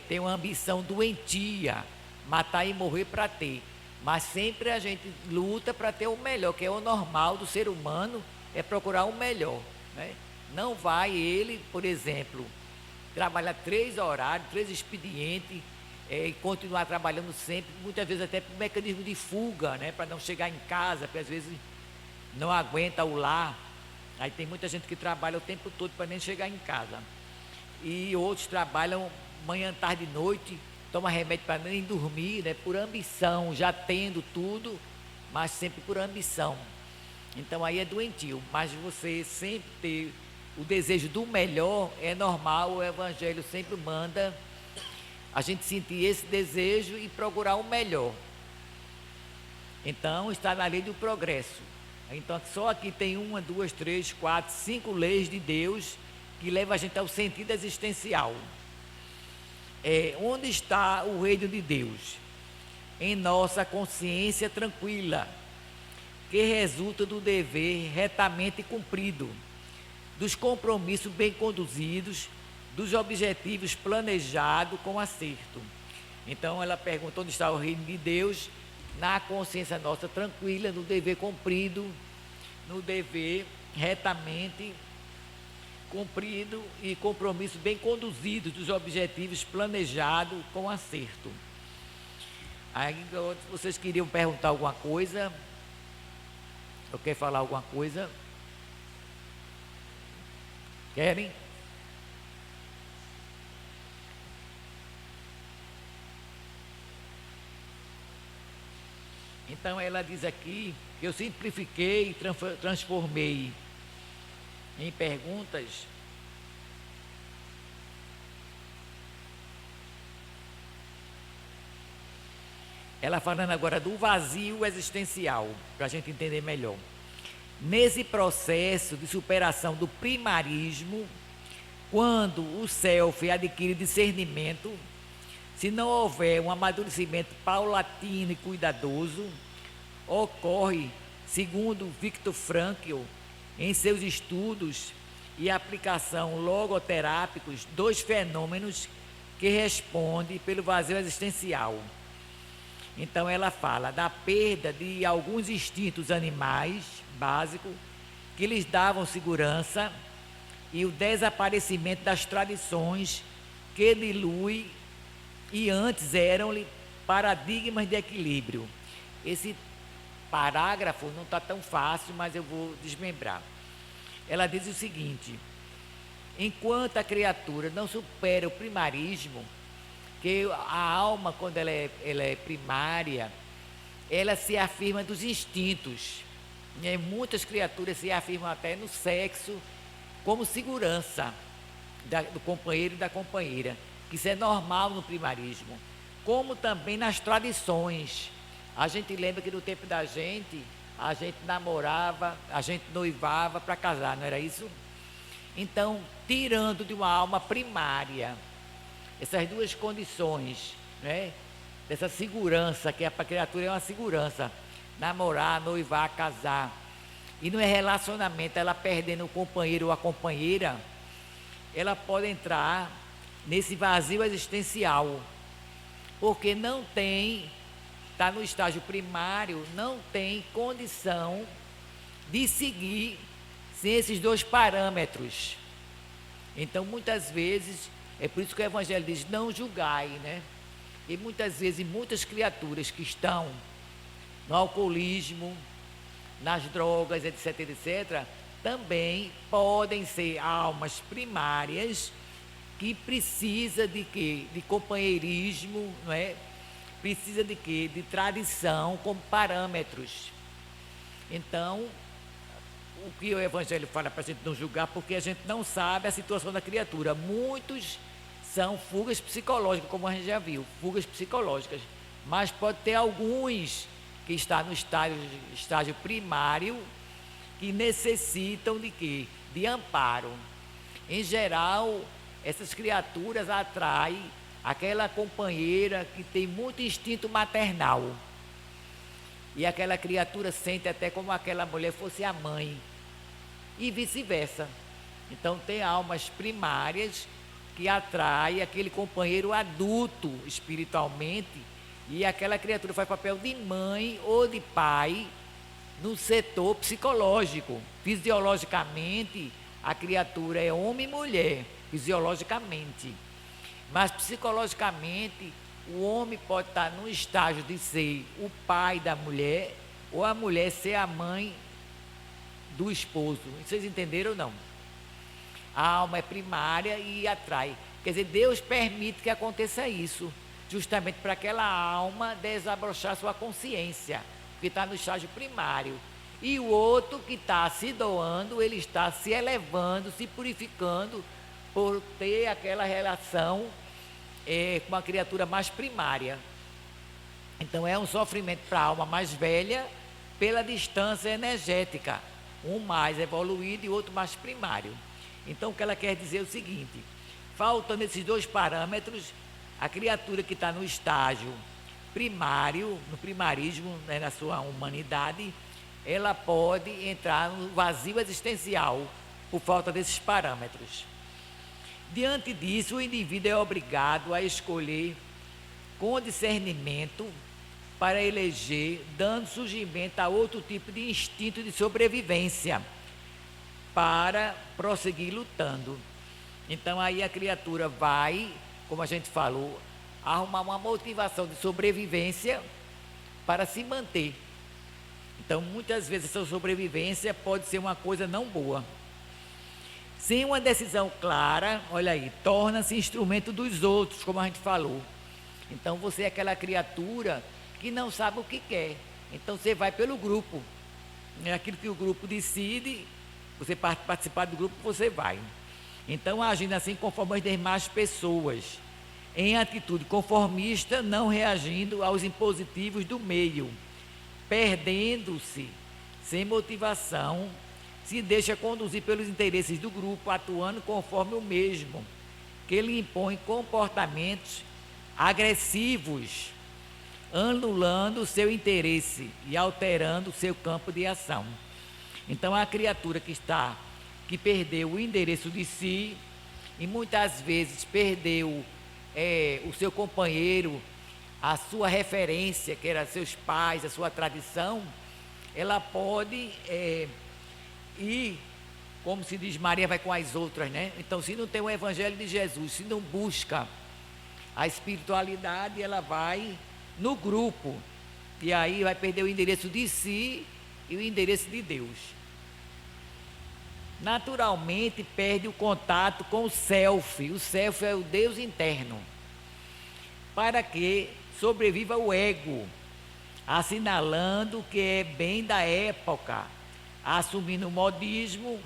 ter uma ambição doentia, matar e morrer para ter, mas sempre a gente luta para ter o melhor, que é o normal do ser humano, é procurar o melhor, né? Não vai ele, por exemplo, trabalhar 3 horários, 3 expedientes, e continuar trabalhando sempre, muitas vezes até por mecanismo de fuga, né? Para não chegar em casa, porque às vezes não aguenta o lar. Aí tem muita gente que trabalha o tempo todo para nem chegar em casa. E outros trabalham manhã, tarde e noite, toma remédio para nem dormir, né? Por ambição, já tendo tudo, mas sempre por ambição. Então aí é doentio, mas você sempre ter o desejo do melhor é normal, o Evangelho sempre manda a gente sentir esse desejo e procurar o melhor. Então está na lei do progresso. Então só aqui tem 1, 2, 3, 4, 5 leis de Deus que levam a gente ao sentido existencial. Onde está o reino de Deus? Em nossa consciência tranquila, que resulta do dever retamente cumprido, dos compromissos bem conduzidos, dos objetivos planejados com acerto. Então ela pergunta onde está o reino de Deus, na consciência nossa tranquila, no dever cumprido, no dever retamente cumprido e compromisso bem conduzido, dos objetivos planejados com acerto. Aí vocês queriam perguntar alguma coisa? Ou quer falar alguma coisa? Querem? Então ela diz aqui que eu simplifiquei e transformei em perguntas. Ela falando agora do vazio existencial, para a gente entender melhor. Nesse processo de superação do primarismo, quando o self adquire discernimento, se não houver um amadurecimento paulatino e cuidadoso, ocorre, segundo Viktor Frankl, em seus estudos e aplicação logoterápicos, 2 fenômenos que respondem pelo vazio existencial. Então ela fala da perda de alguns instintos animais básicos que lhes davam segurança e o desaparecimento das tradições que dilui e antes eram-lhe paradigmas de equilíbrio. Esse parágrafo não está tão fácil, mas eu vou desmembrar. Ela diz o seguinte: enquanto a criatura não supera o primarismo, que a alma, quando ela é primária, ela se afirma dos instintos. E muitas criaturas se afirmam até no sexo como segurança do companheiro e da companheira, que isso é normal no primarismo, como também nas tradições. A gente lembra que no tempo da gente, a gente namorava, a gente noivava para casar, não era isso? Então, tirando de uma alma primária essas 2 condições, né? Dessa segurança, que para a criatura é uma segurança, namorar, noivar, casar, e não é relacionamento, ela perdendo o companheiro ou a companheira, ela pode entrar nesse vazio existencial, porque não tem, está no estágio primário, não tem condição de seguir sem esses 2 parâmetros. Então muitas vezes, é por isso que o Evangelho diz, não julgai, né? E muitas vezes, muitas criaturas que estão no alcoolismo, nas drogas, etc, etc, também podem ser almas primárias que precisa de quê? De companheirismo, não é? Precisa de quê? De tradição como parâmetros. Então, o que o Evangelho fala para a gente não julgar, porque a gente não sabe a situação da criatura. Muitos são fugas psicológicas, como a gente já viu, fugas psicológicas. Mas pode ter alguns que estão no estágio primário, que necessitam de quê? De amparo. Em geral, essas criaturas atraem aquela companheira que tem muito instinto maternal. E aquela criatura sente até como aquela mulher fosse a mãe. E vice-versa. Então tem almas primárias que atraem aquele companheiro adulto espiritualmente, e aquela criatura faz papel de mãe ou de pai no setor psicológico. Fisiologicamente, a criatura é homem e mulher. fisiologicamente. Mas psicologicamente, o homem pode estar num estágio de ser o pai da mulher, ou a mulher ser a mãe do esposo. Vocês entenderam ou não? A alma é primária e atrai. Quer dizer, Deus permite que aconteça isso, justamente para aquela alma desabrochar sua consciência, que está no estágio primário. E o outro que está se doando, ele está se elevando, se purificando, por ter aquela relação com a criatura mais primária. Então é um sofrimento para a alma mais velha, pela distância energética, um mais evoluído e outro mais primário. Então o que ela quer dizer é o seguinte: faltando esses dois parâmetros, a criatura que está no estágio primário, no primarismo, né, na sua humanidade, ela pode entrar no vazio existencial por falta desses parâmetros. Diante disso, o indivíduo é obrigado a escolher com discernimento para eleger, dando surgimento a outro tipo de instinto de sobrevivência, para prosseguir lutando. Então aí a criatura vai, como a gente falou, arrumar uma motivação de sobrevivência para se manter. Então muitas vezes essa sobrevivência pode ser uma coisa não boa. Sem uma decisão clara, olha aí, torna-se instrumento dos outros, como a gente falou. Então você é aquela criatura que não sabe o que quer. Então você vai pelo grupo. É aquilo que o grupo decide, você participar do grupo, você vai. Então agindo assim conforme as demais pessoas, em atitude conformista, não reagindo aos impositivos do meio, perdendo-se, sem motivação, se deixa conduzir pelos interesses do grupo, atuando conforme o mesmo, que lhe impõe comportamentos agressivos, anulando o seu interesse e alterando o seu campo de ação. Então a criatura que perdeu o endereço de si, e muitas vezes perdeu o seu companheiro, a sua referência, que eram seus pais, a sua tradição, ela pode ir, como se diz, Maria vai com as outras, né? Então, se não tem o Evangelho de Jesus, se não busca a espiritualidade, ela vai no grupo, e aí vai perder o endereço de si e o endereço de Deus. Naturalmente perde o contato com o self. O self é o Deus interno, para que sobreviva o ego, assinalando que é bem da época, assumindo o modismo,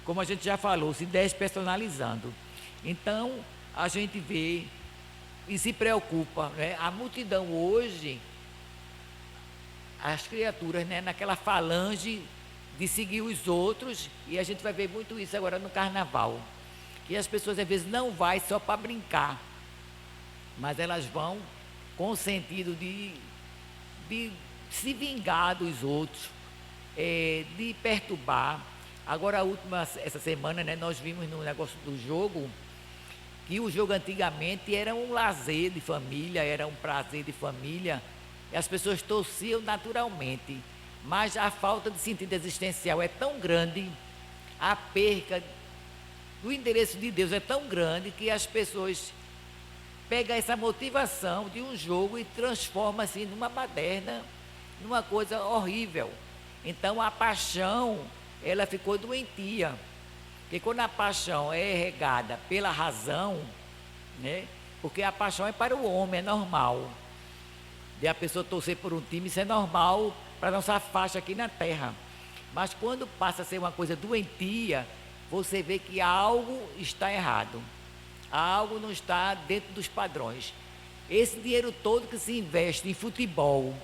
como a gente já falou, se despersonalizando. Então a gente vê e se preocupa, né? A multidão hoje, as criaturas, né, naquela falange de seguir os outros, e a gente vai ver muito isso agora no carnaval, que as pessoas às vezes não vão só para brincar, mas elas vão com o sentido de se vingar dos outros, de perturbar. Agora essa semana, né, nós vimos no negócio do jogo, que o jogo antigamente era um lazer de família, era um prazer de família, e as pessoas torciam naturalmente. Mas a falta de sentido existencial é tão grande, a perca do endereço de Deus é tão grande, que as pessoas pegam essa motivação de um jogo e transformam assim numa baderna, numa coisa horrível. Então a paixão, ela ficou doentia, porque quando a paixão é regada pela razão, né? Porque a paixão é para o homem, é normal. De a pessoa torcer por um time, isso é normal para a nossa faixa aqui na Terra. Mas quando passa a ser uma coisa doentia, você vê que algo está errado. Algo não está dentro dos padrões. Esse dinheiro todo que se investe em futebol,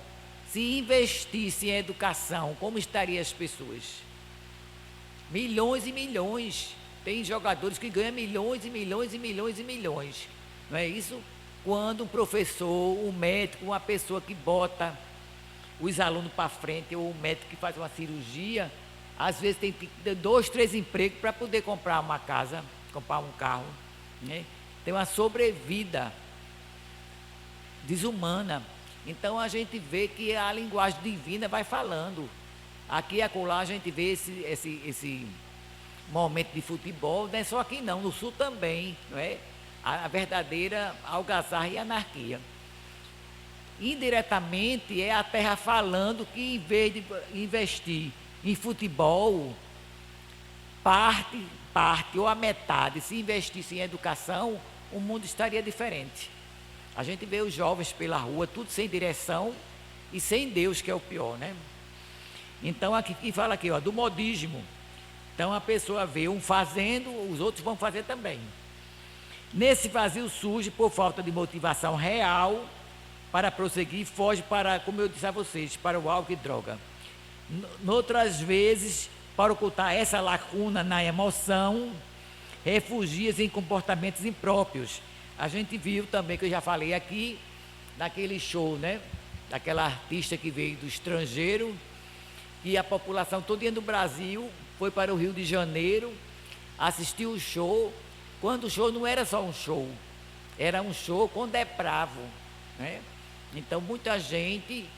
se investisse em educação, como estariam as pessoas? Milhões e milhões. Tem jogadores que ganham milhões e milhões e milhões e milhões. Não é isso? Quando um professor, um médico, uma pessoa que bota os alunos para frente, ou um médico que faz uma cirurgia, às vezes tem que ter 2, 3 empregos para poder comprar uma casa, comprar um carro, né? Tem uma sobrevida desumana. Então a gente vê que a linguagem divina vai falando. Aqui e acolá a gente vê momento de futebol, não é só aqui não, no Sul também, não é? A verdadeira algazarra e anarquia. Indiretamente é a terra falando que, em vez de investir em futebol, parte ou a metade, se investisse em educação, o mundo estaria diferente. A gente vê os jovens pela rua, tudo sem direção e sem Deus, que é o pior, né? Então, aqui fala aqui, ó, do modismo. Então, a pessoa vê um fazendo, os outros vão fazer também. Nesse vazio surge, por falta de motivação real, para prosseguir, foge para, como eu disse a vocês, para o álcool e droga. Noutras vezes, para ocultar essa lacuna na emoção, refugia-se em comportamentos impróprios. A gente viu também, que eu já falei aqui, naquele show, né? Daquela artista que veio do estrangeiro, e a população toda do Brasil foi para o Rio de Janeiro, assistiu o show, quando o show não era só um show, era um show com depravo, né? Então, muita gente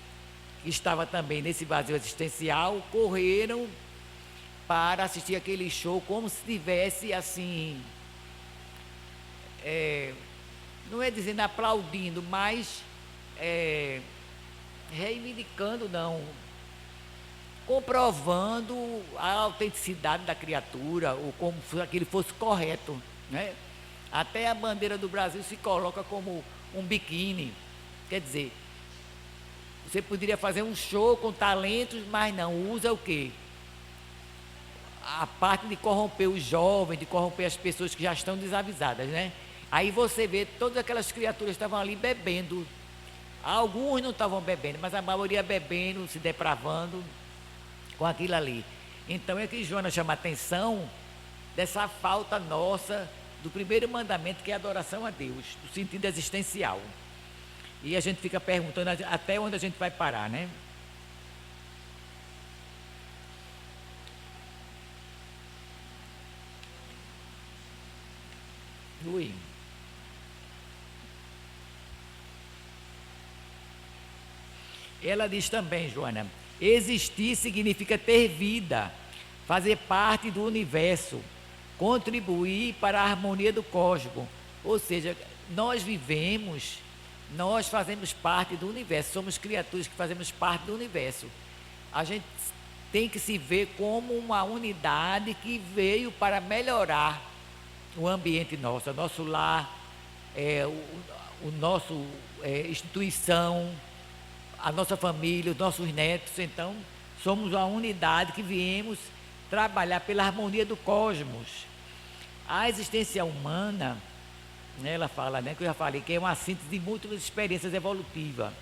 que estava também nesse vazio existencial, correram para assistir aquele show como se estivesse assim, não é dizendo aplaudindo, mas reivindicando, não, comprovando a autenticidade da criatura, ou como se aquilo fosse correto, né? Até a bandeira do Brasil se coloca como um biquíni. Quer dizer, você poderia fazer um show com talentos, mas não, usa o quê? A parte de corromper os jovens, de corromper as pessoas que já estão desavisadas, né? Aí você vê, todas aquelas criaturas estavam ali bebendo. Alguns não estavam bebendo, mas a maioria bebendo, se depravando com aquilo ali. Então é que Joana chama a atenção dessa falta nossa do primeiro mandamento, que é a adoração a Deus, do sentido existencial. E a gente fica perguntando até onde a gente vai parar, né? Ui. Ela diz também, Joana, existir significa ter vida, fazer parte do universo, contribuir para a harmonia do cosmos. Ou seja, nós vivemos, nós fazemos parte do universo, somos criaturas que fazemos parte do universo. A gente tem que se ver como uma unidade que veio para melhorar o ambiente nosso, o nosso lar, o nosso instituição, a nossa família, os nossos netos. Então, somos uma unidade que viemos trabalhar pela harmonia do cosmos. A existência humana, né, ela fala, né, que eu já falei, que é uma síntese de múltiplas experiências evolutivas.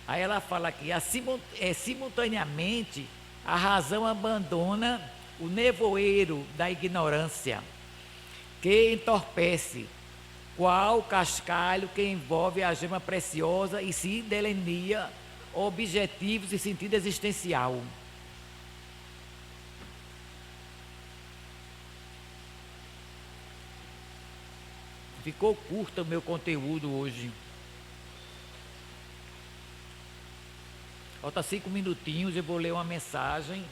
Aí ela fala aqui, simultaneamente, a razão abandona o nevoeiro da ignorância, que entorpece, qual cascalho que envolve a gema preciosa e se delineia objetivos e sentido existencial. Ficou curto o meu conteúdo hoje. Falta 5 minutinhos, eu vou ler uma mensagem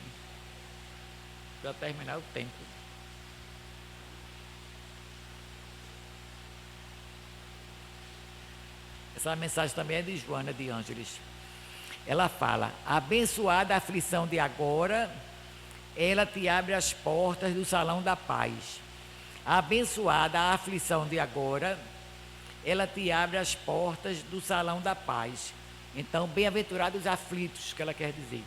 para terminar o tempo. Essa mensagem também é de Joana de Ângeles. Ela fala: abençoada a aflição de agora, ela te abre as portas do salão da paz. Abençoada a aflição de agora, ela te abre as portas do salão da paz. Então, bem-aventurados os aflitos, que ela quer dizer.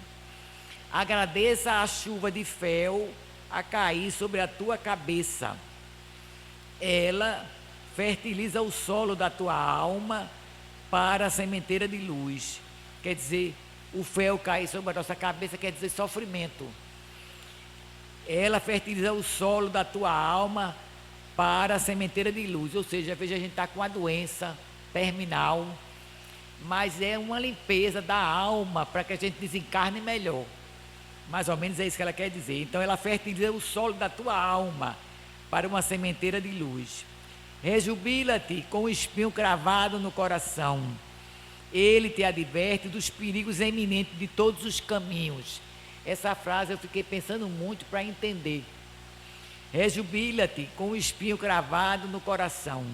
Agradeça a chuva de fel a cair sobre a tua cabeça. Ela fertiliza o solo da tua alma para a sementeira de luz. Quer dizer, o fel cair sobre a nossa cabeça quer dizer sofrimento. Ela fertiliza o solo da tua alma para a sementeira de luz. Ou seja, veja, a gente está com uma doença terminal, mas é uma limpeza da alma para que a gente desencarne melhor. Mais ou menos é isso que ela quer dizer. Então ela fertiliza o solo da tua alma para uma sementeira de luz. Rejubila-te com o espinho cravado no coração. Ele te adverte dos perigos eminentes de todos os caminhos. Essa frase eu fiquei pensando muito para entender. Rejubila-te com o espinho cravado no coração.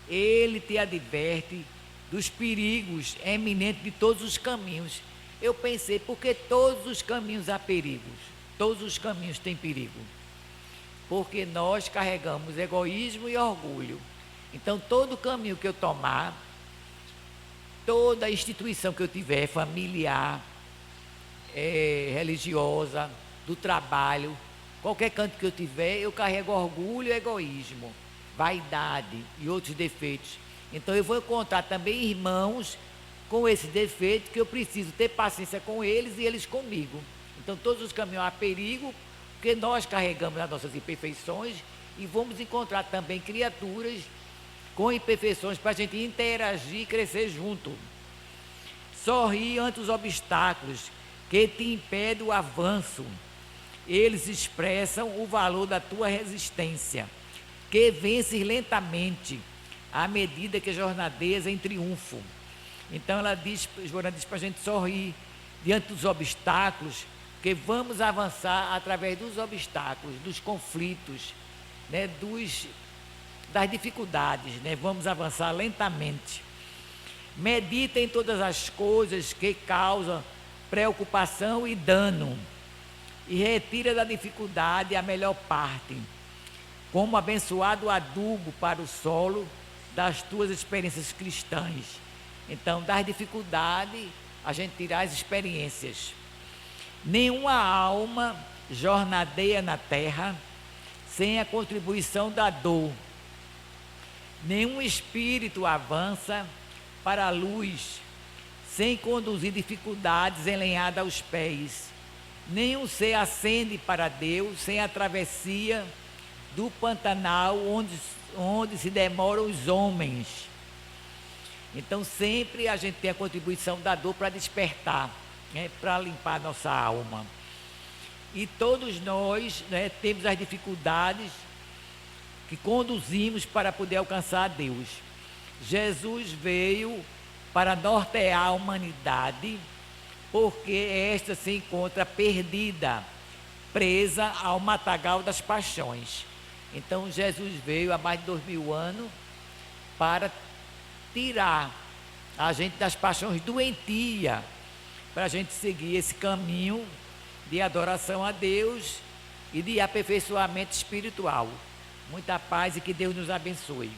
Ele te adverte dos perigos eminentes de todos os caminhos. Eu pensei, porque todos os caminhos há perigos. Todos os caminhos têm perigo. Porque nós carregamos egoísmo e orgulho. Então, todo caminho que eu tomar, toda instituição que eu tiver, familiar, religiosa, do trabalho, qualquer canto que eu tiver, eu carrego orgulho e egoísmo, vaidade e outros defeitos. Então eu vou encontrar também irmãos com esse defeito, que eu preciso ter paciência com eles e eles comigo. Então todos os caminhos há perigo, porque nós carregamos as nossas imperfeições, e vamos encontrar também criaturas com imperfeições para a gente interagir e crescer junto. Sorri ante os obstáculos que te impedem o avanço. Eles expressam o valor da tua resistência, que vences lentamente, à medida que jornadeias em triunfo. Então Joana diz para a gente sorrir diante dos obstáculos, porque vamos avançar através dos obstáculos, dos conflitos, né, das dificuldades, né? Vamos avançar lentamente. Medita em todas as coisas que causam preocupação e dano, e retira da dificuldade a melhor parte, como abençoado adubo para o solo das tuas experiências cristãs. Então, das dificuldades, a gente tira as experiências. Nenhuma alma jornadeia na terra sem a contribuição da dor. Nenhum espírito avança para a luz sem conduzir dificuldades enlenhadas aos pés. Nenhum ser ascende para Deus sem a travessia do Pantanal onde se demoram os homens. Então sempre a gente tem a contribuição da dor para despertar, né, para limpar nossa alma. E todos nós, né, temos as dificuldades que conduzimos para poder alcançar a Deus. Jesus veio para nortear a humanidade, porque esta se encontra perdida, presa ao matagal das paixões. Então Jesus veio há mais de 2000 anos para tirar a gente das paixões doentias, para a gente seguir esse caminho de adoração a Deus e de aperfeiçoamento espiritual. Muita paz e que Deus nos abençoe.